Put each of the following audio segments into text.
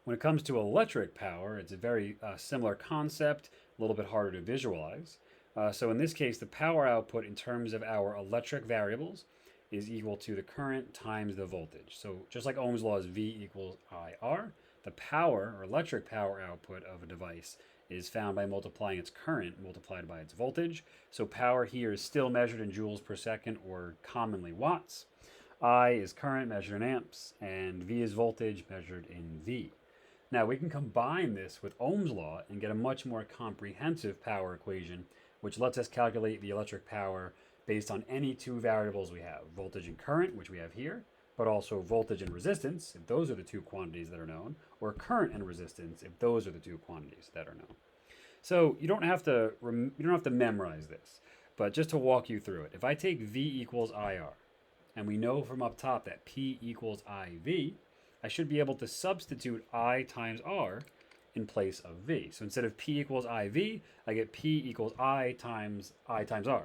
When it comes to electric power, it's a very similar concept, a little bit harder to visualize. So in this case, the power output in terms of our electric variables is equal to the current times the voltage. So just like Ohm's law is V equals IR, the power or electric power output of a device is found by multiplying its current multiplied by its voltage. So power here is still measured in joules per second, or commonly watts. I is current measured in amps, and V is voltage measured in V. Now we can combine this with Ohm's law and get a much more comprehensive power equation, which lets us calculate the electric power based on any two variables we have, voltage and current, which we have here, but also voltage and resistance, if those are the two quantities that are known, or current and resistance, if those are the two quantities that are known. So you don't have to memorize this, but just to walk you through it, if I take V equals IR, and we know from up top that P equals IV, I should be able to substitute I times R in place of V. So instead of P equals IV, I get P equals I times R.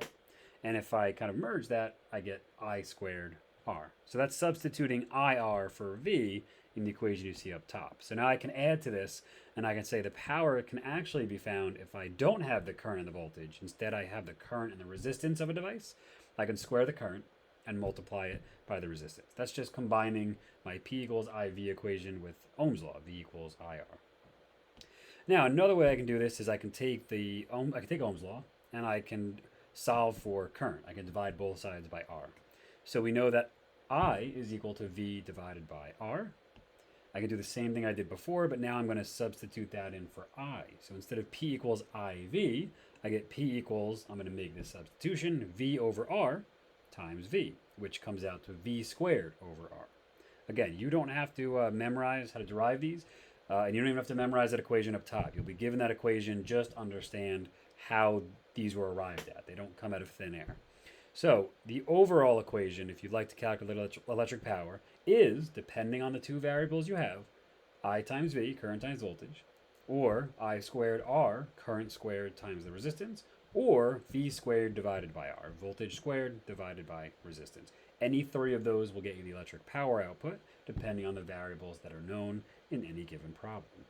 And if I kind of merge that, I get I squared R. So that's substituting IR for V in the equation you see up top. So now I can add to this, and I can say the power can actually be found if I don't have the current and the voltage. Instead, I have the current and the resistance of a device. I can square the current and multiply it by the resistance. That's just combining my P equals IV equation with Ohm's law, V equals IR. Now, another way I can do this is I can take Ohm's law and I can solve for current. I can divide both sides by R. So we know that I is equal to V divided by R. I can do the same thing I did before, but now I'm going to substitute that in for I. So instead of P equals IV, I get P equals, I'm going to make this substitution, V over R times V, which comes out to V squared over R. Again, you don't have to memorize how to derive these, and you don't even have to memorize that equation up top. You'll be given that equation, just understand how these were arrived at. They don't come out of thin air. So the overall equation, if you'd like to calculate electric power, is, depending on the two variables you have, I times V, current times voltage, or I squared R, current squared times the resistance, or V squared divided by R, voltage squared divided by resistance. Any three of those will get you the electric power output, depending on the variables that are known in any given problem.